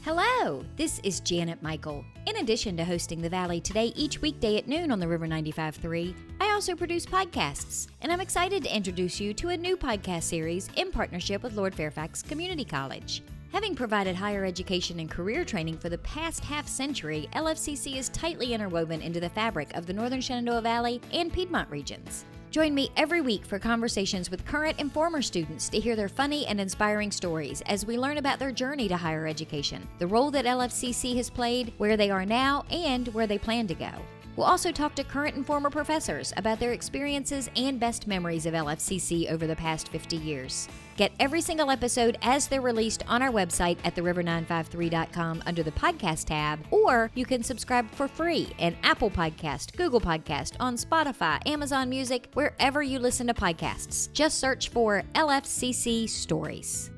Hello, this is Janet Michael. In addition to hosting The Valley Today each weekday at noon on the River 95.3, I also produce podcasts, and I'm excited to introduce you to a new podcast series in partnership with Lord Fairfax Community College. Having provided higher education and career training for the past half-century, LFCC is tightly interwoven into the fabric of the Northern Shenandoah Valley and Piedmont regions. Join me every week for conversations with current and former students to hear their funny and inspiring stories as we learn about their journey to higher education, the role that LFCC has played, where they are now, and where they plan to go. We'll also talk to current and former professors about their experiences and best memories of LFCC over the past 50 years. Get every single episode as they're released on our website at theriver953.com under the podcast tab, or you can subscribe for free in Apple Podcast, Google Podcast, on Spotify, Amazon Music, wherever you listen to podcasts. Just search for LFCC Stories.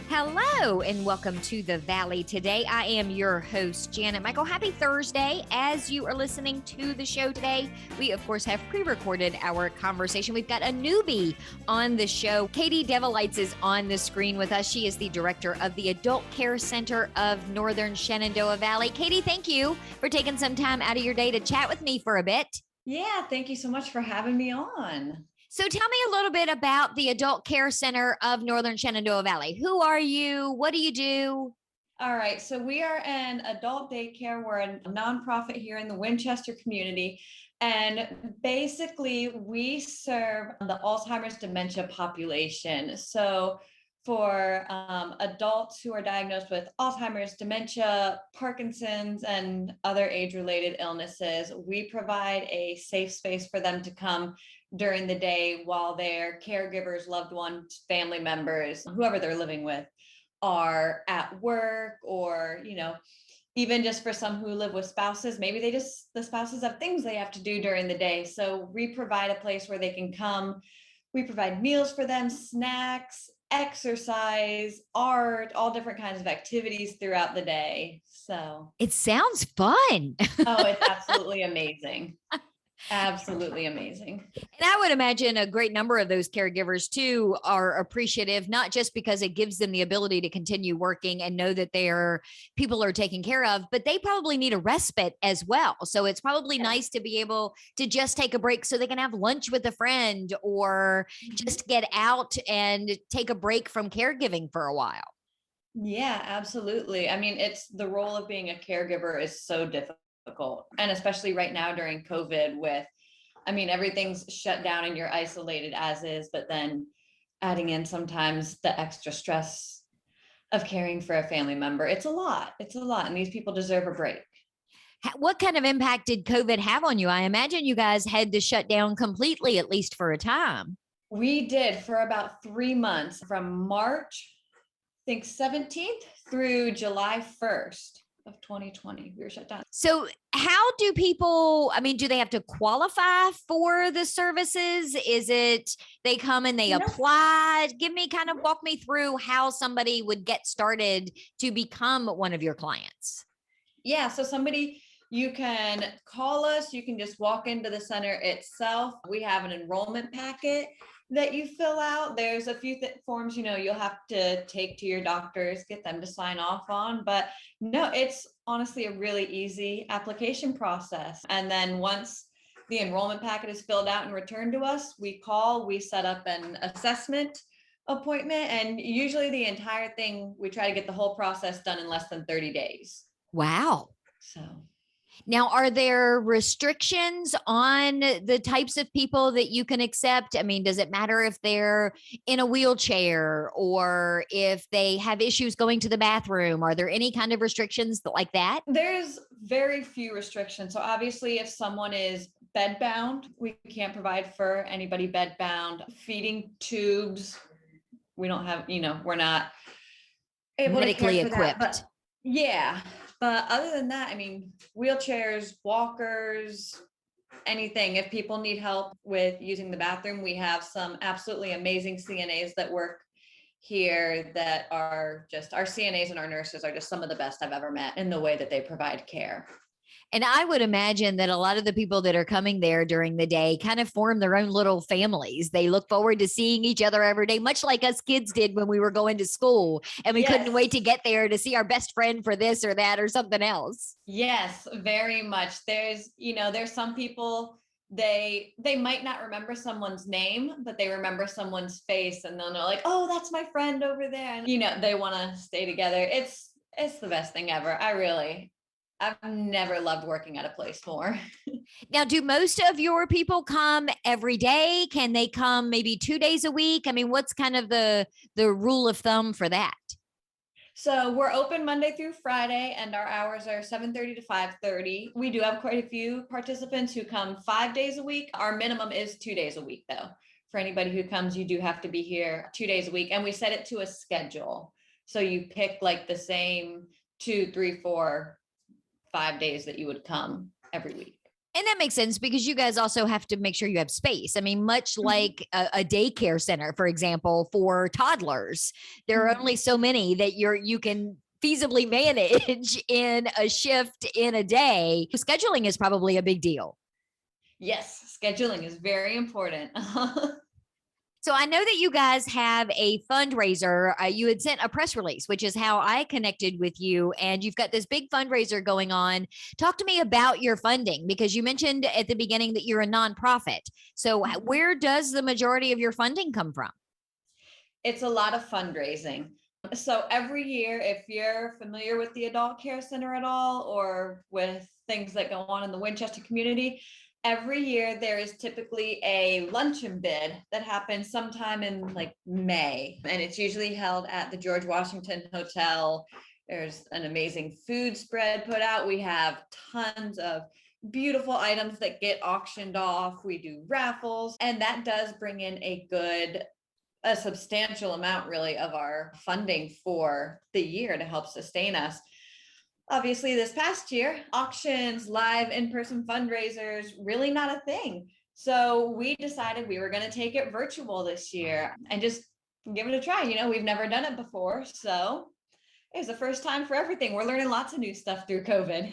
Hello and welcome to The Valley Today. I am your host, Janet Michael. Happy Thursday. As you are listening to the show today, we of course have pre-recorded our conversation. We've got a newbie on the show. Katie Devolites is on the screen with us. She is the director of the Adult Care Center of Northern Shenandoah Valley. Katie, thank you for taking some time out of your day to chat with me for a bit. Yeah, thank you so much for having me on. So tell me a little bit about the Adult Care Center of Northern Shenandoah Valley. Who are you? What do you do? All right, so we are an adult daycare. We're a nonprofit here in the Winchester community. And basically, we serve the Alzheimer's dementia population. So for adults who are diagnosed with Alzheimer's, dementia, Parkinson's, and other age-related illnesses, we provide a safe space for them to come during the day while their caregivers, loved ones, family members, whoever they're living with, are at work, or, even just for some who live with spouses, maybe the spouses have things they have to do during the day. So we provide a place where they can come. We provide meals for them, snacks, exercise, art, all different kinds of activities throughout the day. So it sounds fun. Oh, it's absolutely amazing. Absolutely amazing. And I would imagine a great number of those caregivers too are appreciative, not just because it gives them the ability to continue working and know that their people are taken care of, but they probably need a respite as well. So it's probably nice to be able to just take a break so they can have lunch with a friend or just get out and take a break from caregiving for a while. Yeah, absolutely. I mean, it's the role of being a caregiver is so difficult. And especially right now during COVID everything's shut down and you're isolated as is, but then adding in sometimes the extra stress of caring for a family member. It's a lot. And these people deserve a break. What kind of impact did COVID have on you? I imagine you guys had to shut down completely, at least for a time. We did for about 3 months, from March, I think 17th through July 1st. Of 2020, we were shut down. So how do people, do they have to qualify for the services? Is it they come and they apply? Walk me through how somebody would get started to become one of your clients. Yeah, so you can call us, you can just walk into the center itself. We have an enrollment packet that you fill out. There's a few forms, you'll have to take to your doctors, get them to sign off on, but no, it's honestly a really easy application process. And then once the enrollment packet is filled out and returned to us, we set up an assessment appointment, and usually the entire thing, we try to get the whole process done in less than 30 days. Wow. So now, are there restrictions on the types of people that you can accept? Does it matter if they're in a wheelchair or if they have issues going to the bathroom? Are there any kind of restrictions like that? There's very few restrictions. So obviously, if someone is bedbound, we can't provide for anybody bedbound. Feeding tubes, we don't have, we're not able medically to care for equipped. That, but other than that, wheelchairs, walkers, anything. If people need help with using the bathroom, we have some absolutely amazing CNAs that work here that are just, our CNAs and our nurses are just some of the best I've ever met in the way that they provide care. And I would imagine that a lot of the people that are coming there during the day kind of form their own little families. They look forward to seeing each other every day, much like us kids did when we were going to school and we couldn't wait to get there to see our best friend for this or that or something else. Yes, very much. There's some people, they might not remember someone's name, but they remember someone's face and they'll know like, oh, that's my friend over there. And they want to stay together. It's the best thing ever. I've never loved working at a place more. Now, do most of your people come every day? Can they come maybe 2 days a week? I mean, what's kind of the rule of thumb for that? So we're open Monday through Friday and our hours are 7:30 to 5:30. We do have quite a few participants who come 5 days a week. Our minimum is 2 days a week though. For anybody who comes, you do have to be here 2 days a week, and we set it to a schedule. So you pick like the same 2, 3, 4, 5 days that you would come every week. And that makes sense because you guys also have to make sure you have space. I mean, much like a daycare center, for example, for toddlers, there are only so many that you can feasibly manage in a shift in a day. Scheduling is probably a big deal. Yes, scheduling is very important. So I know that you guys have a fundraiser. You had sent a press release, which is how I connected with you. And you've got this big fundraiser going on. Talk to me about your funding, because you mentioned at the beginning that you're a nonprofit. So where does the majority of your funding come from? It's a lot of fundraising. So every year, if you're familiar with the Adult Care Center at all, or with things that go on in the Winchester community, every year there is typically a luncheon bid that happens sometime in like May, and it's usually held at the George Washington Hotel. There's an amazing food spread put out. We have tons of beautiful items that get auctioned off. We do raffles, and that does bring in a substantial amount really of our funding for the year to help sustain us. Obviously, this past year, auctions, live in-person fundraisers, really not a thing. So we decided we were going to take it virtual this year and just give it a try. We've never done it before. So it was the first time for everything. We're learning lots of new stuff through COVID.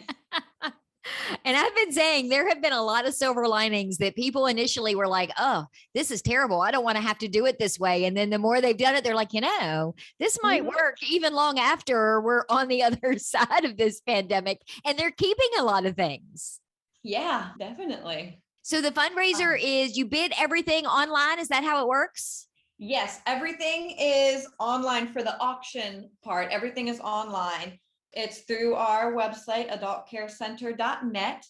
And I've been saying there have been a lot of silver linings that people initially were like, oh, this is terrible. I don't want to have to do it this way. And then the more they've done it, they're like, this might work even long after we're on the other side of this pandemic. And they're keeping a lot of things. Yeah, definitely. So the fundraiser is you bid everything online. Is that how it works? Yes, everything is online for the auction part. Everything is online. It's through our website, adultcarecenter.net.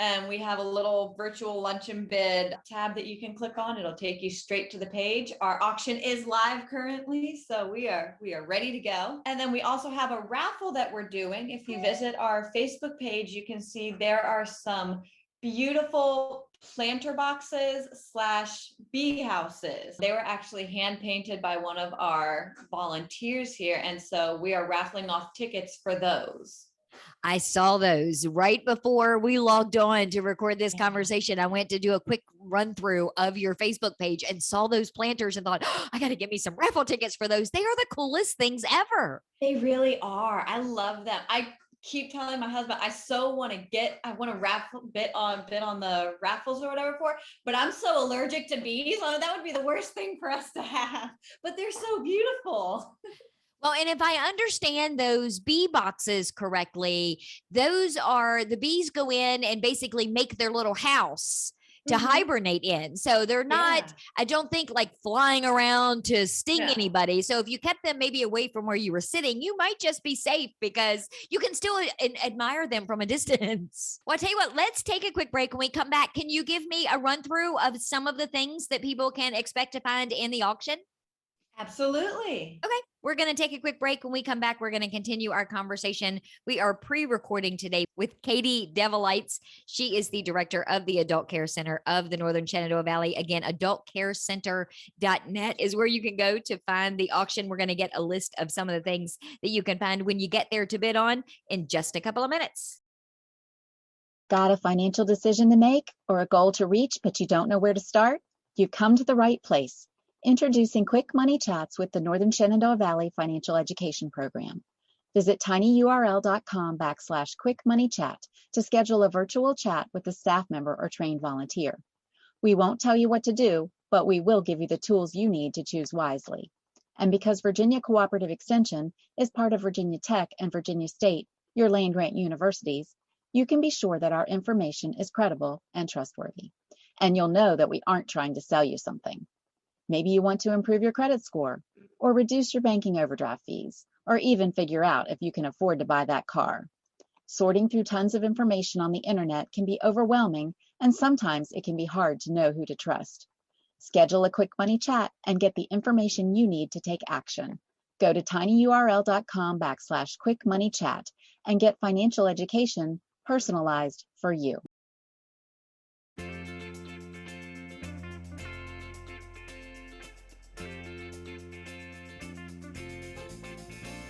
And we have a little virtual luncheon bid tab that you can click on. It'll take you straight to the page. Our auction is live currently, so we are ready to go. And then we also have a raffle that we're doing. If you visit our Facebook page, you can see there are some beautiful planter boxes / bee houses. They were actually hand painted by one of our volunteers here. And so we are raffling off tickets for those. I saw those right before we logged on to record this conversation. I went to do a quick run through of your Facebook page and saw those planters and thought, I got to get me some raffle tickets for those. They are the coolest things ever. They really are. I love them. I keep telling my husband I want to raffle bit on the raffles or whatever but I'm so allergic to bees. That would be the worst thing for us to have, but they're so beautiful. Well, and if I understand those bee boxes correctly, those are the bees go in and basically make their little house to hibernate in. So they're not, I don't think, like flying around to sting anybody. So if you kept them maybe away from where you were sitting, you might just be safe because you can still admire them from a distance. Well, I'll tell you what, let's take a quick break. When we come back, can you give me a run through of some of the things that people can expect to find in the auction? Absolutely. Okay. We're going to take a quick break. When we come back, we're going to continue our conversation. We are pre-recording today with Katie Devolites. She is the director of the Adult Care Center of the Northern Shenandoah Valley. Again, adultcarecenter.net is where you can go to find the auction. We're going to get a list of some of the things that you can find when you get there to bid on in just a couple of minutes. Got a financial decision to make or a goal to reach, but you don't know where to start? You've come to the right place. Introducing Quick Money Chats with the Northern Shenandoah Valley Financial Education Program. Visit tinyurl.com/quickmoneychat to schedule a virtual chat with a staff member or trained volunteer. We won't tell you what to do, but we will give you the tools you need to choose wisely. And because Virginia Cooperative Extension is part of Virginia Tech and Virginia State, your land-grant universities, you can be sure that our information is credible and trustworthy. And you'll know that we aren't trying to sell you something. Maybe you want to improve your credit score, or reduce your banking overdraft fees, or even figure out if you can afford to buy that car. Sorting through tons of information on the internet can be overwhelming, and sometimes it can be hard to know who to trust. Schedule a quick money chat and get the information you need to take action. Go to tinyurl.com/quickmoneychat and get financial education personalized for you.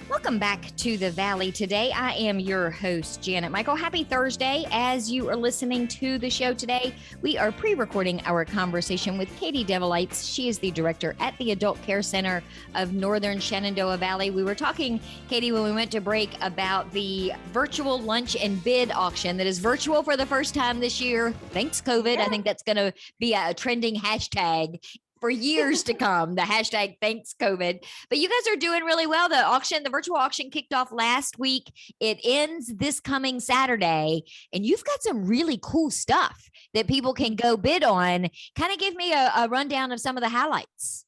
Welcome back to the Valley today. I am your host, Janet Michael. Happy Thursday. As you are listening to the show today, we are pre-recording our conversation with Katie Devolites. She is the director at the Adult Care Center of Northern Shenandoah Valley. We were talking, Katie, when we went to break about the virtual lunch and bid auction that is virtual for the first time this year. Thanks, COVID. Yeah. I think that's going to be a trending hashtag for years to come, the hashtag thanks COVID. But you guys are doing really well. The virtual auction kicked off last week. It ends this coming Saturday, and you've got some really cool stuff that people can go bid on. Kind of give me a rundown of some of the highlights.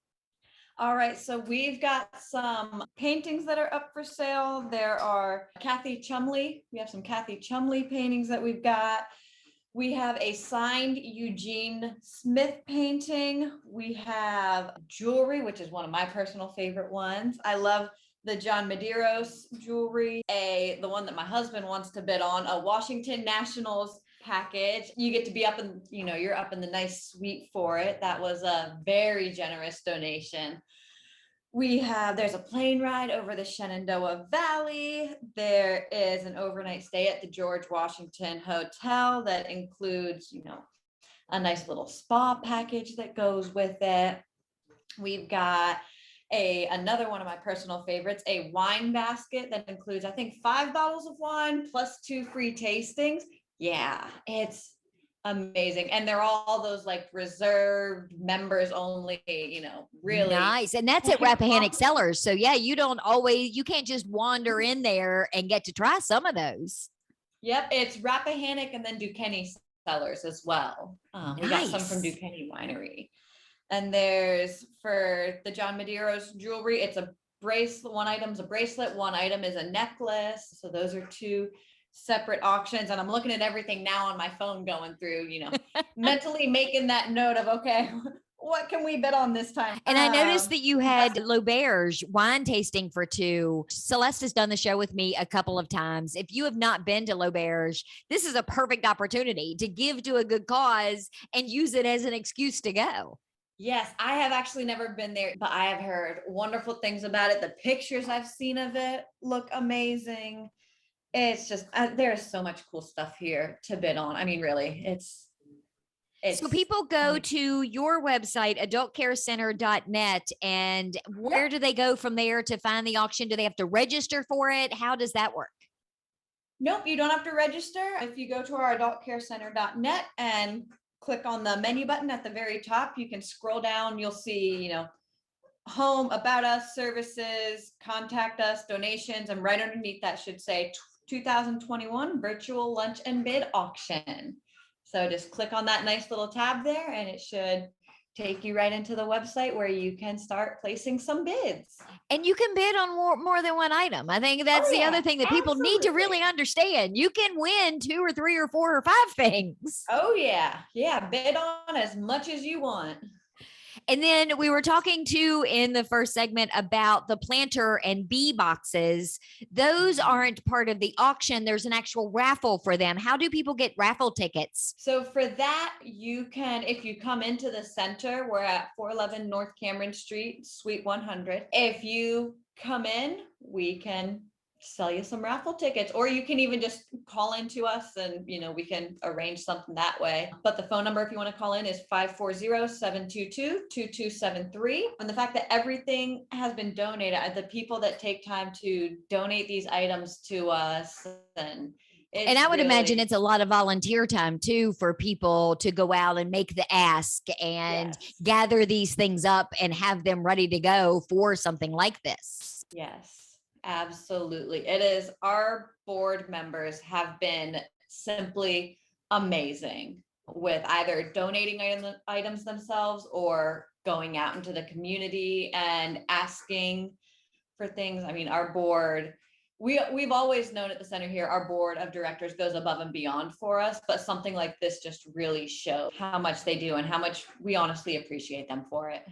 All right, so we've got some paintings that are up for sale. There are Kathy Chumley. We have some Kathy Chumley paintings that we've got. We have a signed Eugene Smith painting. We have jewelry, which is one of my personal favorite ones. I love the John Medeiros jewelry, the one that my husband wants to bid on, a Washington Nationals package. You get to be up in, you're up in the nice suite for it. That was a very generous donation. There's a plane ride over the Shenandoah Valley. There is an overnight stay at the George Washington Hotel that includes, a nice little spa package that goes with it. We've got another one of my personal favorites, a wine basket that includes, I think, 5 bottles of wine plus 2 free tastings. Yeah, it's amazing. And they're all those like reserved members only, really nice. And that's at Rappahannock Cellars. So yeah, you can't just wander in there and get to try some of those. Yep. It's Rappahannock and then Duquesne Cellars as well. Nice. We got some from Duquesne Winery. And there's, for the John Medeiros jewelry, it's a bracelet. One item's a bracelet. One item is a necklace. So those are 2 separate auctions, and I'm looking at everything now on my phone going through, mentally making that note of, okay, what can we bid on this time? And I noticed that you had L'Auberge wine tasting for 2. Celeste has done the show with me a couple of times. If you have not been to L'Auberge, this is a perfect opportunity to give to a good cause and use it as an excuse to go. Yes, I have actually never been there, but I have heard wonderful things about it. The pictures I've seen of it look amazing. It's just, there's so much cool stuff here to bid on. I mean, really, it's so people go to your website, adultcarecenter.net, and where do they go from there to find the auction? Do they have to register for it? How does that work? Nope, you don't have to register. If you go to our adultcarecenter.net and click on the menu button at the very top, you can scroll down, you'll see, home, about us, services, contact us, donations, and right underneath that should say 2021 virtual lunch and bid auction. So just click on that nice little tab there and it should take you right into the website where you can start placing some bids. And you can bid on more than one item. I think that's the other thing that people need to really understand. You can win 2 or 3 or 4 or 5 things. Oh yeah. Yeah. Bid on as much as you want. And then we were talking too in the first segment about the planter and bee boxes. Those aren't part of the auction. There's an actual raffle for them. How do people get raffle tickets? So for that, you can, if you come into the center, we're at 411 North Cameron Street, Suite 100. If you come in, we can sell you some raffle tickets, or you can even just call in to us and, we can arrange something that way. But the phone number, if you want to call in, is 540-722-2273. And the fact that everything has been donated, the people that take time to donate these items to us, and I would imagine it's a lot of volunteer time too for people to go out and make the ask and gather these things up and have them ready to go for something like this. Yes, absolutely. It is. Our board members have been simply amazing with either donating items themselves or going out into the community and asking for things. I mean, our board, we've always known at the center here, our board of directors goes above and beyond for us, but something like this just really shows how much they do and how much we honestly appreciate them for it.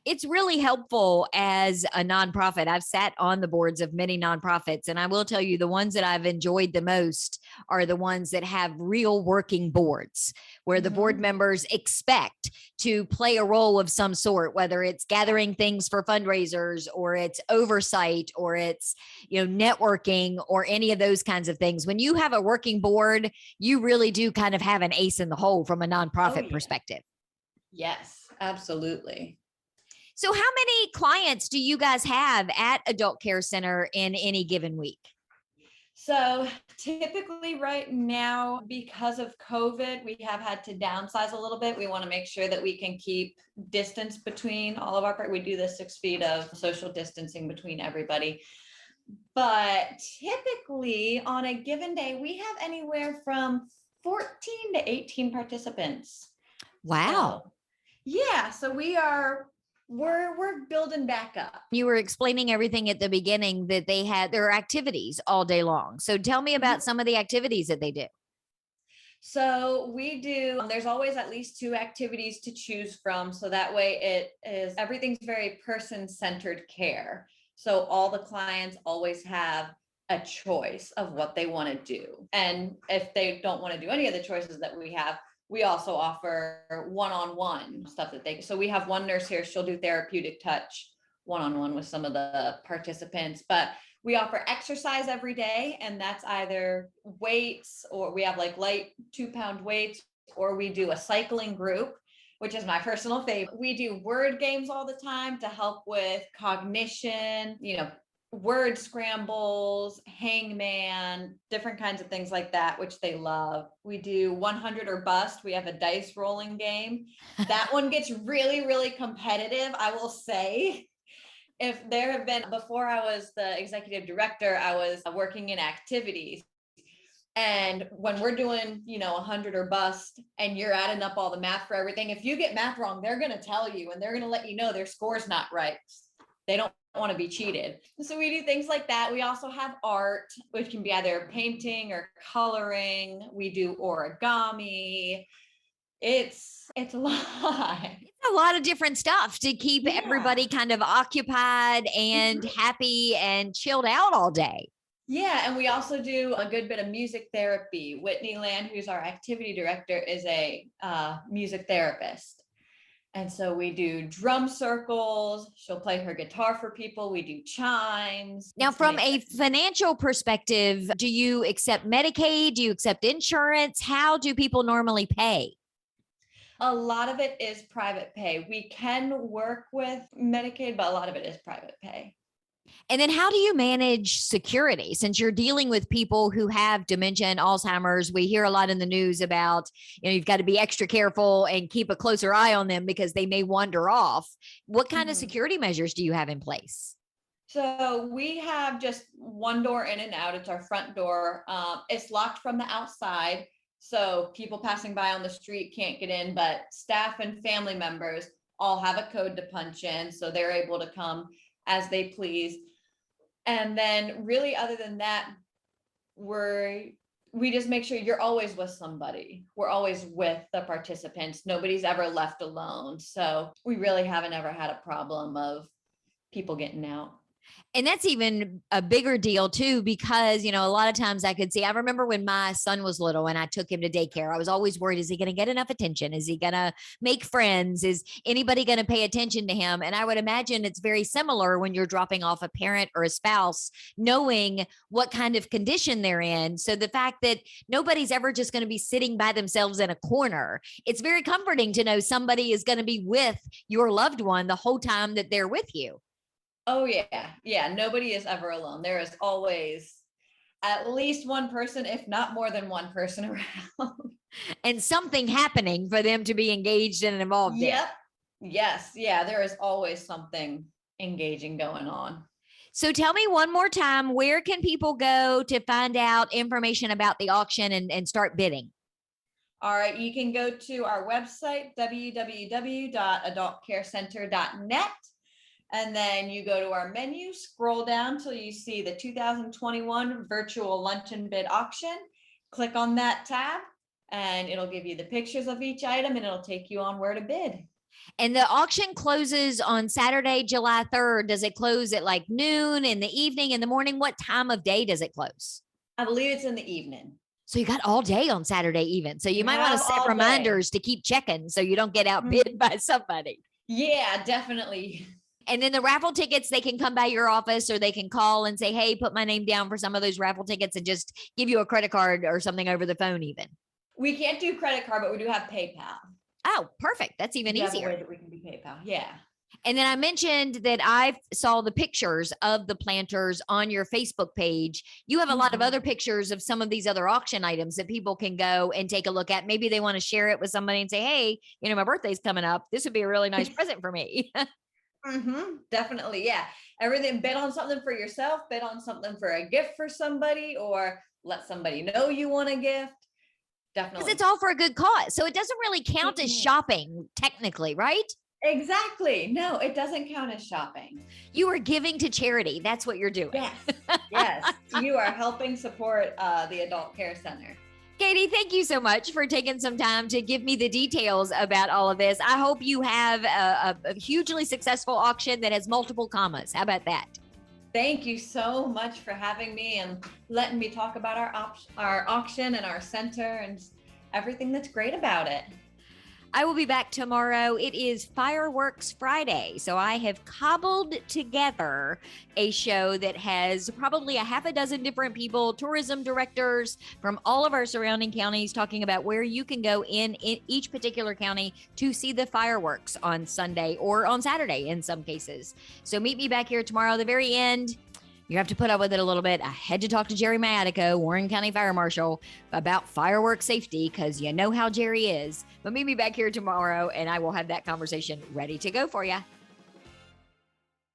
It's really helpful as a nonprofit. I've sat on the boards of many nonprofits, and I will tell you the ones that I've enjoyed the most are the ones that have real working boards where the board members expect to play a role of some sort, whether it's gathering things for fundraisers or it's oversight or it's, networking or any of those kinds of things. When you have a working board, you really do kind of have an ace in the hole from a nonprofit perspective. Yes, absolutely. So how many clients do you guys have at Adult Care Center in any given week? So typically right now, because of COVID, we have had to downsize a little bit. We want to make sure that we can keep distance between all of our, we do the 6 feet of social distancing between everybody. But typically on a given day, we have anywhere from 14 to 18 participants. Wow. So we're building back up. You were explaining everything at the beginning that they had their activities all day long. So tell me about some of the activities that they do. So we do, there's always at least 2 activities to choose from. So that way everything's very person-centered care. So all the clients always have a choice of what they want to do. And if they don't want to do any of the choices that we have, we also offer one-on-one stuff so we have one nurse here, she'll do therapeutic touch one-on-one with some of the participants, but we offer exercise every day. And that's either weights, or we have like light 2-pound weights, or we do a cycling group, which is my personal favorite. We do word games all the time to help with cognition, word scrambles, hangman, different kinds of things like that, which they love. We do 100 or bust. We have a dice rolling game. That one gets really, really competitive, I will say. If there have been, before I was the executive director, I was working in activities. And when we're doing, 100 or bust and you're adding up all the math for everything, if you get math wrong, they're going to tell you and they're going to let you know their score's not right. They don't want to be cheated. So we do things like that. We also have art, which can be either painting or coloring. We do origami. It's a lot. It's a lot of different stuff to keep everybody kind of occupied and happy and chilled out all day. Yeah, and we also do a good bit of music therapy. Whitney Land, who's our activity director, is a music therapist. And so we do drum circles. She'll play her guitar for people. We do chimes. Now, from a financial perspective, do you accept Medicaid? Do you accept insurance? How do people normally pay? A lot of it is private pay. We can work with Medicaid, but a lot of it is private pay. And then how do you manage security? Since you're dealing with people who have dementia and Alzheimer's, we hear a lot in the news about, you've got to be extra careful and keep a closer eye on them because they may wander off. What kind of security measures do you have in place? So we have just one door in and out. It's our front door. It's locked from the outside, so people passing by on the street can't get in, but staff and family members all have a code to punch in, so they're able to come as they please. And then really, other than that, we just make sure you're always with somebody. We're always with the participants. Nobody's ever left alone. So we really haven't ever had a problem of people getting out. And that's even a bigger deal too, because, a lot of times I remember when my son was little and I took him to daycare, I was always worried, is he going to get enough attention? Is he going to make friends? Is anybody going to pay attention to him? And I would imagine it's very similar when you're dropping off a parent or a spouse, knowing what kind of condition they're in. So the fact that nobody's ever just going to be sitting by themselves in a corner, it's very comforting to know somebody is going to be with your loved one the whole time that they're with you. Oh yeah. Yeah. Nobody is ever alone. There is always at least one person, if not more than one person around. And something happening for them to be engaged and involved Yep. in. Yes. Yeah. There is always something engaging going on. So tell me one more time, where can people go to find out information about the auction and start bidding? All right. You can go to our website, www.adultcarecenter.net. And then you go to our menu, scroll down till you see the 2021 virtual luncheon bid auction. Click on that tab and it'll give you the pictures of each item and it'll take you on where to bid. And the auction closes on Saturday, July 3rd. Does it close at like noon, in the evening, in the morning? What time of day does it close? I believe it's in the evening. So you got all day on Saturday even. So you might want to set reminders to keep checking so you don't get outbid by somebody. Yeah, definitely. And then the raffle tickets, they can come by your office or they can call and say, hey, put my name down for some of those raffle tickets and just give you a credit card or something over the phone even. We can't do credit card, but we do have PayPal. Oh, perfect. That's even easier. Have a way that we can do PayPal. Yeah. And then I mentioned that I saw the pictures of the planters on your Facebook page. You have a lot of other pictures of some of these other auction items that people can go and take a look at. Maybe they want to share it with somebody and say, hey, my birthday's coming up. This would be a really nice present for me. Definitely. Yeah. Everything, bid on something for yourself, bid on something for a gift for somebody, or let somebody know you want a gift. Definitely. Because it's all for a good cause. So it doesn't really count as shopping technically, right? Exactly. No, it doesn't count as shopping. You are giving to charity. That's what you're doing. Yes. Yes. You are helping support the Adult Care Center. Katie, thank you so much for taking some time to give me the details about all of this. I hope you have a hugely successful auction that has multiple commas. How about that? Thank you so much for having me and letting me talk about our auction and our center and everything that's great about it. I will be back tomorrow. It is Fireworks Friday. So I have cobbled together a show that has probably a half a dozen different people, tourism directors from all of our surrounding counties, talking about where you can go in each particular county to see the fireworks on Sunday or on Saturday in some cases. So meet me back here tomorrow at the very end. You have to put up with it a little bit. I had to talk to Jerry Maiatico, Warren County Fire Marshal, about fireworks safety because you know how Jerry is. But meet me back here tomorrow and I will have that conversation ready to go for you.